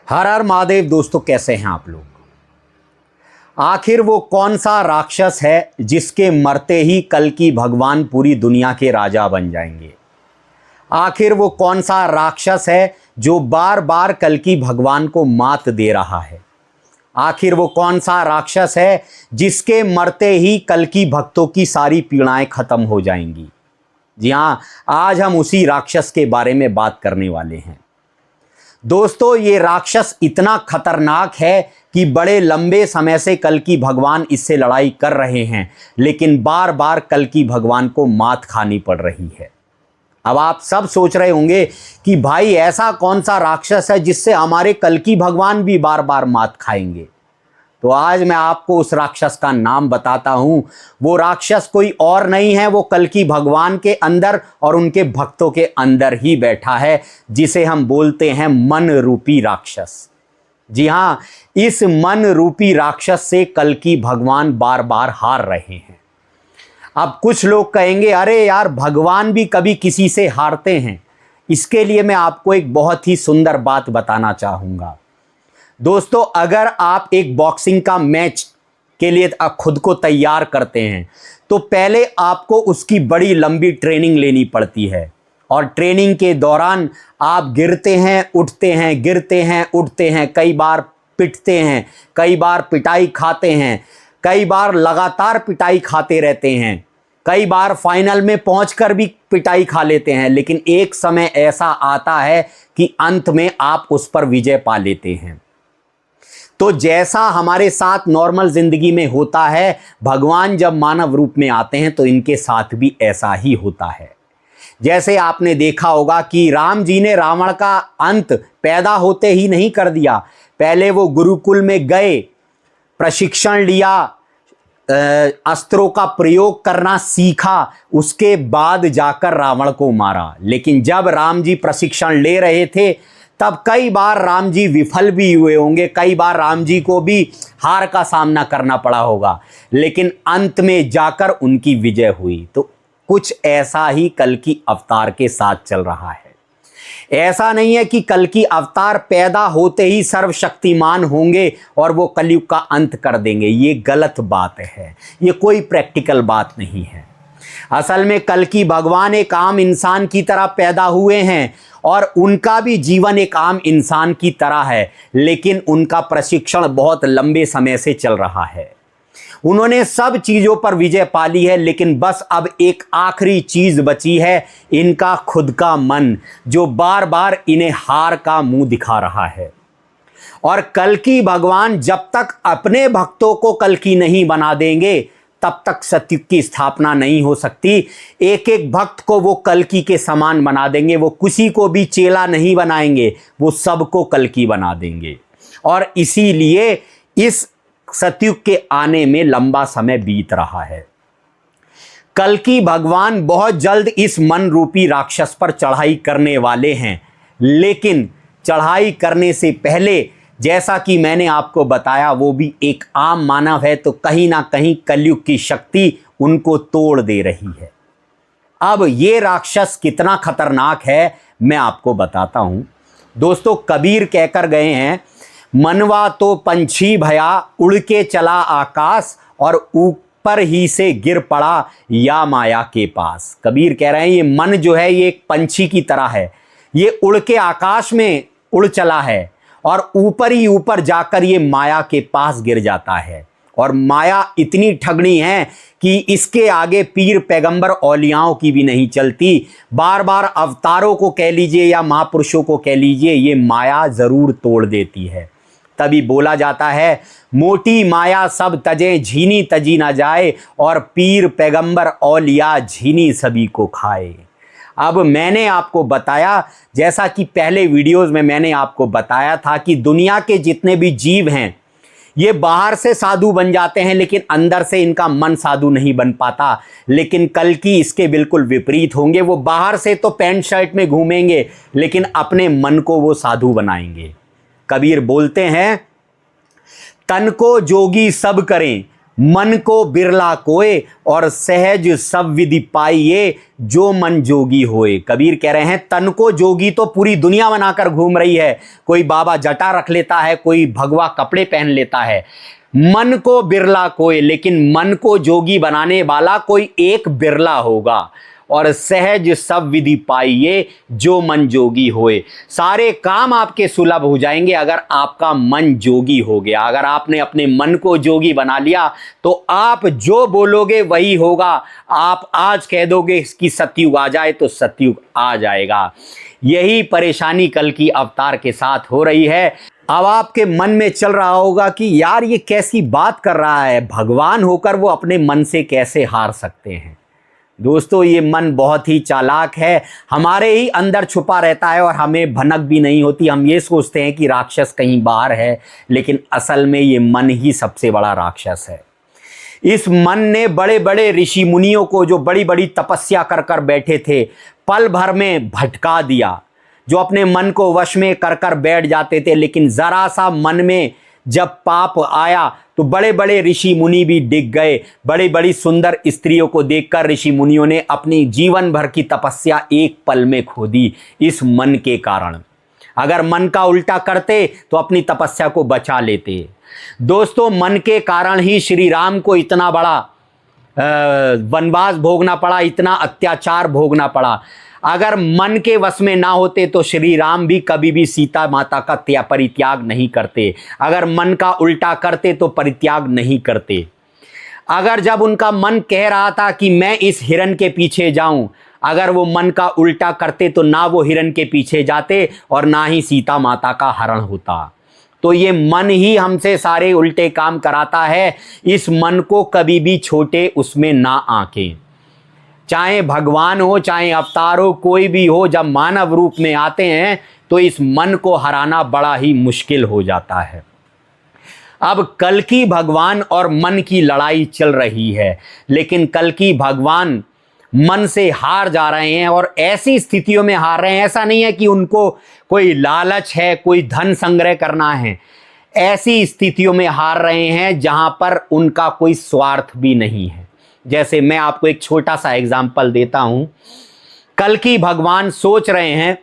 हर हर महादेव। दोस्तों, कैसे हैं आप लोग? आखिर वो कौन सा राक्षस है जिसके मरते ही कल की भगवान पूरी दुनिया के राजा बन जाएंगे? आखिर वो कौन सा राक्षस है जो बार बार कल की भगवान को मात दे रहा है? आखिर वो कौन सा राक्षस है जिसके मरते ही कल की भक्तों की सारी पीड़ाएं खत्म हो जाएंगी? जी हाँ, आज हम उसी राक्षस के बारे में बात करने वाले हैं। दोस्तों, ये राक्षस इतना खतरनाक है कि बड़े लंबे समय से कल की भगवान इससे लड़ाई कर रहे हैं, लेकिन बार बार कल की भगवान को मात खानी पड़ रही है। अब आप सब सोच रहे होंगे कि भाई ऐसा कौन सा राक्षस है जिससे हमारे कल की भगवान भी बार बार मात खाएंगे? तो आज मैं आपको उस राक्षस का नाम बताता हूं। वो राक्षस कोई और नहीं है, वो कल की भगवान के अंदर और उनके भक्तों के अंदर ही बैठा है, जिसे हम बोलते हैं मन रूपी राक्षस। जी हाँ, इस मन रूपी राक्षस से कल की भगवान बार बार हार रहे हैं। अब कुछ लोग कहेंगे, अरे यार, भगवान भी कभी किसी से हारते हैं। इसके लिए मैं आपको एक बहुत ही सुंदर बात बताना चाहूँगा। दोस्तों, अगर आप एक बॉक्सिंग का मैच के लिए खुद को तैयार करते हैं तो पहले आपको उसकी बड़ी लंबी ट्रेनिंग लेनी पड़ती है, और ट्रेनिंग के दौरान आप गिरते हैं, उठते हैं, गिरते हैं, उठते हैं, कई बार पिटते हैं, कई बार पिटाई खाते हैं, कई बार लगातार पिटाई खाते रहते हैं, कई बार फाइनल में पहुंचकर भी पिटाई खा लेते हैं, लेकिन एक समय ऐसा आता है कि अंत में आप उस पर विजय पा लेते हैं। तो जैसा हमारे साथ नॉर्मल जिंदगी में होता है, भगवान जब मानव रूप में आते हैं तो इनके साथ भी ऐसा ही होता है। जैसे आपने देखा होगा कि राम जी ने रावण का अंत पैदा होते ही नहीं कर दिया। पहले वो गुरुकुल में गए, प्रशिक्षण लिया, अस्त्रों का प्रयोग करना सीखा, उसके बाद जाकर रावण को मारा। लेकिन जब राम जी प्रशिक्षण ले रहे थे तब कई बार राम जी विफल भी हुए होंगे, कई बार राम जी को भी हार का सामना करना पड़ा होगा, लेकिन अंत में जाकर उनकी विजय हुई। तो कुछ ऐसा ही कल की अवतार के साथ चल रहा है। ऐसा नहीं है कि कल की अवतार पैदा होते ही सर्वशक्तिमान होंगे और वो कलयुग का अंत कर देंगे। ये गलत बात है, ये कोई प्रैक्टिकल बात नहीं है। असल में कल की भगवान एक आम इंसान की तरह पैदा हुए हैं और उनका भी जीवन एक आम इंसान की तरह है, लेकिन उनका प्रशिक्षण बहुत लंबे समय से चल रहा है। उन्होंने सब चीज़ों पर विजय पा ली है, लेकिन बस अब एक आखिरी चीज़ बची है, इनका खुद का मन, जो बार बार इन्हें हार का मुंह दिखा रहा है। और कल की भगवान जब तक अपने भक्तों को कल की नहीं बना देंगे तब तक सतयुग की स्थापना नहीं हो सकती। एक एक भक्त को वो कल्कि के समान बना देंगे, वो किसी को भी चेला नहीं बनाएंगे, वो सबको कल्कि बना देंगे। और इसीलिए इस सतयुग के आने में लंबा समय बीत रहा है। कल्कि भगवान बहुत जल्द इस मन रूपी राक्षस पर चढ़ाई करने वाले हैं, लेकिन चढ़ाई करने से पहले, जैसा कि मैंने आपको बताया, वो भी एक आम मानव है, तो कहीं ना कहीं कलयुग की शक्ति उनको तोड़ दे रही है। अब ये राक्षस कितना खतरनाक है मैं आपको बताता हूं। दोस्तों, कबीर कहकर गए हैं, मनवा तो पंछी भया, उड़ के चला आकाश, और ऊपर ही से गिर पड़ा या माया के पास। कबीर कह रहे हैं ये मन जो है ये एक पंछी की तरह है, ये उड़ के आकाश में उड़ चला है और ऊपर ही ऊपर जाकर ये माया के पास गिर जाता है। और माया इतनी ठगनी है कि इसके आगे पीर पैगंबर औलियाओं की भी नहीं चलती। बार बार अवतारों को कह लीजिए या महापुरुषों को कह लीजिए, ये माया जरूर तोड़ देती है। तभी बोला जाता है, मोटी माया सब तजे, झीनी तजी ना जाए, और पीर पैगंबर औलिया झीनी सभी को खाए। अब मैंने आपको बताया, जैसा कि पहले वीडियोस में मैंने आपको बताया था, कि दुनिया के जितने भी जीव हैं ये बाहर से साधु बन जाते हैं, लेकिन अंदर से इनका मन साधु नहीं बन पाता। लेकिन कल्कि इसके बिल्कुल विपरीत होंगे। वो बाहर से तो पैंट शर्ट में घूमेंगे, लेकिन अपने मन को वो साधु बनाएंगे। कबीर बोलते हैं, तन को जोगी सब करें, मन को बिरला कोय और सहज सब विधि पाइये, जो मन जोगी होए। कबीर कह रहे हैं तन को जोगी तो पूरी दुनिया बनाकर घूम रही है, कोई बाबा जटा रख लेता है, कोई भगवा कपड़े पहन लेता है। मन को बिरला कोय, लेकिन मन को जोगी बनाने वाला कोई एक बिरला होगा। और सहज सब विधि पाइये, जो मन जोगी होए। सारे काम आपके सुलभ हो जाएंगे अगर आपका मन जोगी हो गया। अगर आपने अपने मन को जोगी बना लिया तो आप जो बोलोगे वही होगा। आप आज कह दोगे कि सतयुग आ जाए तो सतयुग आ जाएगा। यही परेशानी कल की अवतार के साथ हो रही है। अब आपके मन में चल रहा होगा कि यार ये कैसी बात कर रहा है, भगवान होकर वो अपने मन से कैसे हार सकते हैं। दोस्तों, ये मन बहुत ही चालाक है, हमारे ही अंदर छुपा रहता है और हमें भनक भी नहीं होती। हम ये सोचते हैं कि राक्षस कहीं बाहर है, लेकिन असल में ये मन ही सबसे बड़ा राक्षस है। इस मन ने बड़े बड़े ऋषि मुनियों को, जो बड़ी बड़ी तपस्या कर कर बैठे थे, पल भर में भटका दिया। जो अपने मन को वश में कर कर बैठ जाते थे, लेकिन जरा सा मन में जब पाप आया तो बड़े बड़े ऋषि मुनि भी डिग गए। बड़ी बड़ी सुंदर स्त्रियों को देखकर ऋषि मुनियों ने अपनी जीवन भर की तपस्या एक पल में खो दी, इस मन के कारण। अगर मन का उल्टा करते तो अपनी तपस्या को बचा लेते। दोस्तों, मन के कारण ही श्री राम को इतना बड़ा वनवास भोगना पड़ा, इतना अत्याचार भोगना पड़ा। अगर मन के वश में ना होते तो श्री राम भी कभी भी सीता माता का परित्याग नहीं करते। अगर मन का उल्टा करते तो परित्याग नहीं करते। अगर जब उनका मन कह रहा था कि मैं इस हिरण के पीछे जाऊं, अगर वो मन का उल्टा करते तो ना वो हिरण के पीछे जाते और ना ही सीता माता का हरण होता। तो ये मन ही हमसे सारे उल्टे काम कराता है। इस मन को कभी भी छोटे उसमें ना आंकें। चाहे भगवान हो, चाहे अवतार हो, कोई भी हो, जब मानव रूप में आते हैं तो इस मन को हराना बड़ा ही मुश्किल हो जाता है। अब कल्कि भगवान और मन की लड़ाई चल रही है, लेकिन कल्कि भगवान मन से हार जा रहे हैं और ऐसी स्थितियों में हार रहे हैं। ऐसा नहीं है कि उनको कोई लालच है, कोई धन संग्रह करना है। ऐसी स्थितियों में हार रहे हैं जहां पर उनका कोई स्वार्थ भी नहीं है। जैसे मैं आपको एक छोटा सा एग्जाम्पल देता हूं। कल्कि भगवान सोच रहे हैं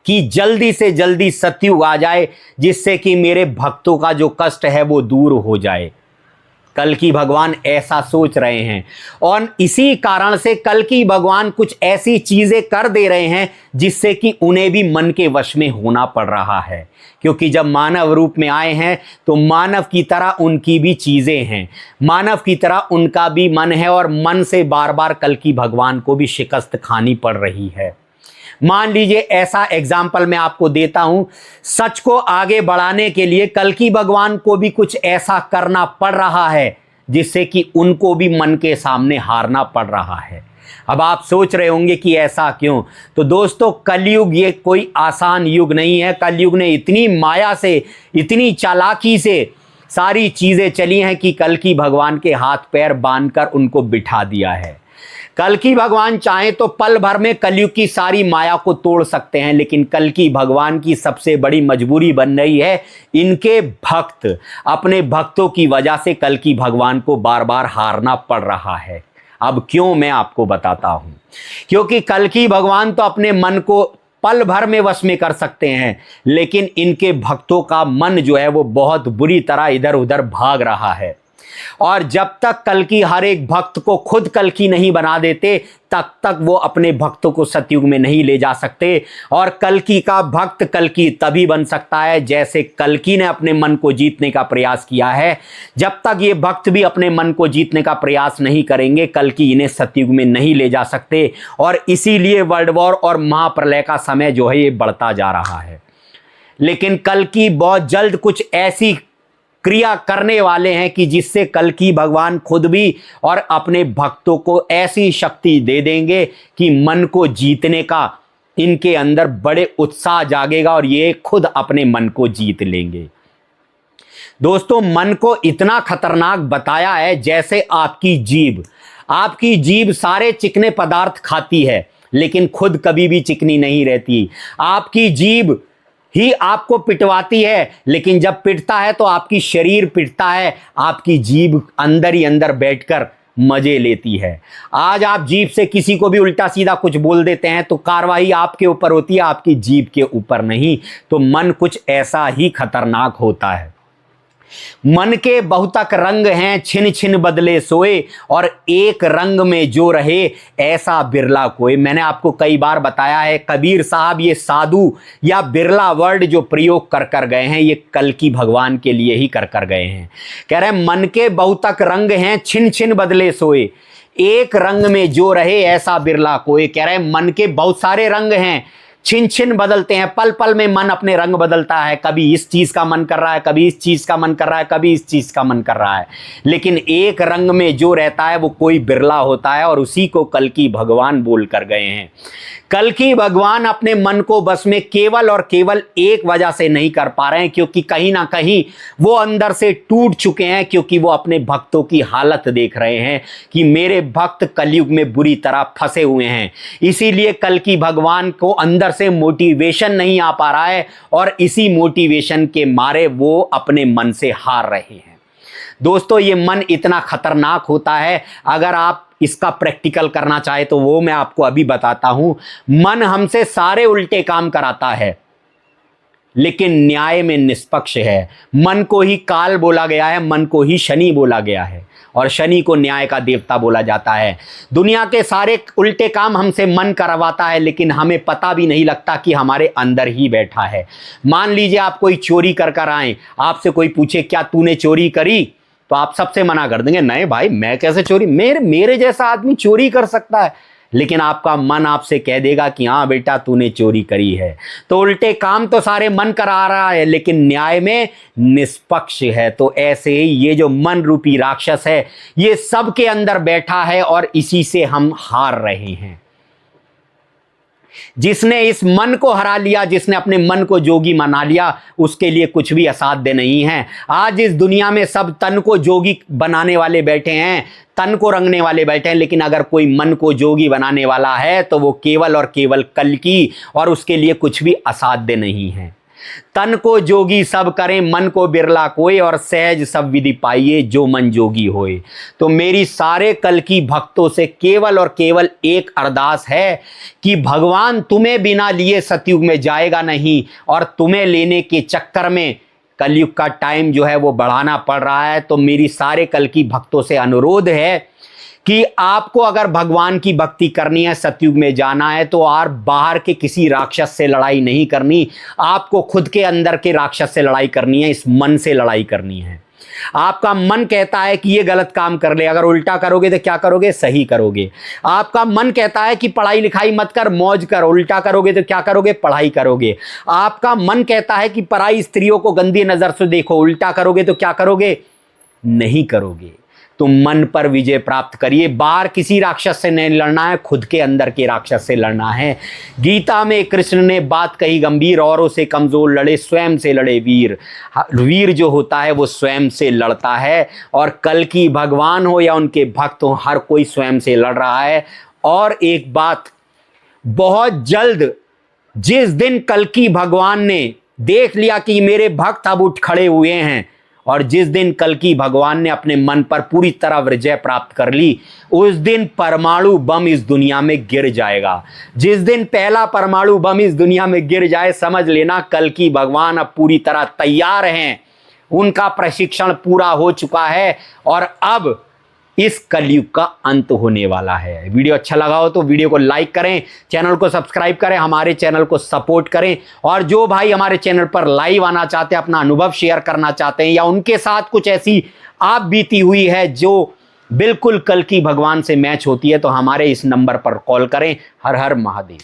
कि जल्दी से जल्दी सतयुग आ जाए, जिससे कि मेरे भक्तों का जो कष्ट है वो दूर हो जाए। कल्कि भगवान ऐसा सोच रहे हैं और इसी कारण से कल्कि भगवान कुछ ऐसी चीजें कर दे रहे हैं जिससे कि उन्हें भी मन के वश में होना पड़ रहा है। क्योंकि जब मानव रूप में आए हैं तो मानव की तरह उनकी भी चीजें हैं, मानव की तरह उनका भी मन है और मन से बार बार कल्कि भगवान को भी शिकस्त खानी पड़ रही है। मान लीजिए ऐसा एग्जाम्पल मैं आपको देता हूं, सच को आगे बढ़ाने के लिए कल्कि भगवान को भी कुछ ऐसा करना पड़ रहा है जिससे कि उनको भी मन के सामने हारना पड़ रहा है। अब आप सोच रहे होंगे कि ऐसा क्यों? तो दोस्तों, कलयुग ये कोई आसान युग नहीं है। कलयुग ने इतनी माया से, इतनी चालाकी से सारी चीजें चली हैं कि कल्कि भगवान के हाथ पैर बांधकर उनको बिठा दिया है। कल्कि भगवान चाहें तो पल भर में कलयुग की सारी माया को तोड़ सकते हैं, लेकिन कल्कि भगवान की सबसे बड़ी मजबूरी बन रही है इनके भक्त। अपने भक्तों की वजह से कल्कि भगवान को बार बार हारना पड़ रहा है। अब क्यों, मैं आपको बताता हूं। क्योंकि कल्कि भगवान तो अपने मन को पल भर में वश में कर सकते हैं, लेकिन इनके भक्तों का मन जो है वो बहुत बुरी तरह इधर उधर भाग रहा है। और जब तक कल्कि हर एक भक्त को खुद कल्कि नहीं बना देते, तब तक वो अपने भक्तों को सतयुग में नहीं ले जा सकते। और कल्कि का भक्त कल्कि तभी बन सकता है जैसे कल्कि ने अपने मन को जीतने का प्रयास किया है। जब तक ये भक्त भी अपने मन को जीतने का प्रयास नहीं करेंगे, कल्कि इन्हें सतयुग में नहीं ले जा सकते। और इसीलिए वर्ल्ड वॉर और महाप्रलय का समय जो है ये बढ़ता जा रहा है। लेकिन कल्कि बहुत जल्द कुछ ऐसी क्रिया करने वाले हैं कि जिससे कल्कि भगवान खुद भी और अपने भक्तों को ऐसी शक्ति दे देंगे कि मन को जीतने का इनके अंदर बड़े उत्साह जागेगा और ये खुद अपने मन को जीत लेंगे। दोस्तों, मन को इतना खतरनाक बताया है जैसे आपकी जीभ सारे चिकने पदार्थ खाती है, लेकिन खुद कभी भी चिकनी नहीं रहती। आपकी जीभ ही आपको पिटवाती है, लेकिन जब पिटता है तो आपकी शरीर पिटता है, आपकी जीभ अंदर ही अंदर बैठकर मजे लेती है। आज आप जीभ से किसी को भी उल्टा सीधा कुछ बोल देते हैं तो कार्रवाई आपके ऊपर होती है, आपकी जीभ के ऊपर नहीं। तो मन कुछ ऐसा ही खतरनाक होता है। मन के बहुतक रंग हैं, छिन छिन बदले सोए, और एक रंग में जो रहे ऐसा बिरला कोई। मैंने आपको कई बार बताया है, कबीर साहब ये साधु या बिरला वर्ड जो प्रयोग कर कर गए हैं, ये कल्कि भगवान के लिए ही कर कर गए हैं। कह रहे हैं मन के बहुतक रंग हैं, छिन छिन बदले सोए, एक रंग में जो रहे ऐसा बिरला कोई। कह रहे हैं मन के बहुत सारे रंग हैं, छिन छिन बदलते हैं, पल पल में मन अपने रंग बदलता है। कभी इस चीज का मन कर रहा है, कभी इस चीज का मन कर रहा है, कभी इस चीज का मन कर रहा है, लेकिन एक रंग में जो रहता है वो कोई बिरला होता है, और उसी को कल्कि भगवान बोल कर गए हैं। कल्कि भगवान अपने मन को बस में केवल और केवल एक वजह से नहीं कर पा रहे हैं, क्योंकि कहीं ना कहीं वो अंदर से टूट चुके हैं, क्योंकि वो अपने भक्तों की हालत देख रहे हैं कि मेरे भक्त कलयुग में बुरी तरह फंसे हुए हैं। इसीलिए कल्कि भगवान को अंदर से मोटिवेशन नहीं आ पा रहा है, और इसी मोटिवेशन के मारे वो अपने मन से हार रहे हैं। दोस्तों, ये मन इतना खतरनाक होता है, अगर आप इसका प्रैक्टिकल करना चाहे तो वो मैं आपको अभी बताता हूं। मन हमसे सारे उल्टे काम कराता है, लेकिन न्याय में निष्पक्ष है। मन को ही काल बोला गया है, मन को ही शनि बोला गया है, और शनि को न्याय का देवता बोला जाता है। दुनिया के सारे उल्टे काम हमसे मन करवाता है, लेकिन हमें पता भी नहीं लगता कि हमारे अंदर ही बैठा है। मान लीजिए आप कोई चोरी कर कर आए, आपसे कोई पूछे क्या तूने चोरी करी, तो आप सबसे मना कर देंगे, नहीं भाई मैं कैसे चोरी, मेरे जैसा आदमी चोरी कर सकता है। लेकिन आपका मन आपसे कह देगा कि हाँ बेटा तूने चोरी करी है। तो उल्टे काम तो सारे मन करा रहा है, लेकिन न्याय में निष्पक्ष है। तो ऐसे ही ये जो मन रूपी राक्षस है, ये सबके अंदर बैठा है, और इसी से हम हार रहे हैं। जिसने इस मन को हरा लिया, जिसने अपने मन को जोगी बना लिया, उसके लिए कुछ भी असाध्य नहीं है। आज इस दुनिया में सब तन को जोगी बनाने वाले बैठे हैं, तन को रंगने वाले बैठे हैं, लेकिन अगर कोई मन को जोगी बनाने वाला है तो वो केवल और केवल कल्कि, और उसके लिए कुछ भी असाध्य नहीं है। तन को जोगी सब करें, मन को बिरला कोई, और सहज सब विधि पाइए जो मन जोगी होए। तो मेरी सारे कल्कि भक्तों से केवल और केवल एक अरदास है कि भगवान तुम्हें बिना लिए सतयुग में जाएगा नहीं, और तुम्हें लेने के चक्कर में कलयुग का टाइम जो है वो बढ़ाना पड़ रहा है। तो मेरी सारे कल्कि भक्तों से अनुरोध है कि आपको अगर भगवान की भक्ति करनी है, सतयुग में जाना है, तो और बाहर के किसी राक्षस से लड़ाई नहीं करनी, आपको खुद के अंदर के राक्षस से लड़ाई करनी है, इस मन से लड़ाई करनी है। आपका मन कहता है कि ये गलत काम कर ले, अगर उल्टा करोगे तो क्या करोगे, सही करोगे। आपका मन कहता है कि पढ़ाई लिखाई मत कर, मौज कर, उल्टा करोगे तो क्या करोगे, पढ़ाई करोगे। आपका मन कहता है कि पराई स्त्रियों को गंदी नजर से देखो, उल्टा करोगे तो क्या करोगे, नहीं करोगे। तो मन पर विजय प्राप्त करिए। बाहर किसी राक्षस से नहीं लड़ना है, खुद के अंदर के राक्षस से लड़ना है। गीता में कृष्ण ने बात कही गंभीर, औरों से कमजोर लड़े, स्वयं से लड़े वीर। वीर जो होता है वो स्वयं से लड़ता है, और कल्कि भगवान हो या उनके भक्त हो, हर कोई स्वयं से लड़ रहा है। और एक बात, बहुत जल्द जिस दिन कल्कि भगवान ने देख लिया कि मेरे भक्त अब उठ खड़े हुए हैं, और जिस दिन कल्कि भगवान ने अपने मन पर पूरी तरह विजय प्राप्त कर ली, उस दिन परमाणु बम इस दुनिया में गिर जाएगा। जिस दिन पहला परमाणु बम इस दुनिया में गिर जाए, समझ लेना कल्कि भगवान अब पूरी तरह तैयार हैं, उनका प्रशिक्षण पूरा हो चुका है, और अब इस कलयुग का अंत होने वाला है। वीडियो अच्छा लगा हो तो वीडियो को लाइक करें, चैनल को सब्सक्राइब करें, हमारे चैनल को सपोर्ट करें। और जो भाई हमारे चैनल पर लाइव आना चाहते हैं, अपना अनुभव शेयर करना चाहते हैं, या उनके साथ कुछ ऐसी आप बीती हुई है जो बिल्कुल कल्कि भगवान से मैच होती है, तो हमारे इस नंबर पर कॉल करें। हर हर महादेव।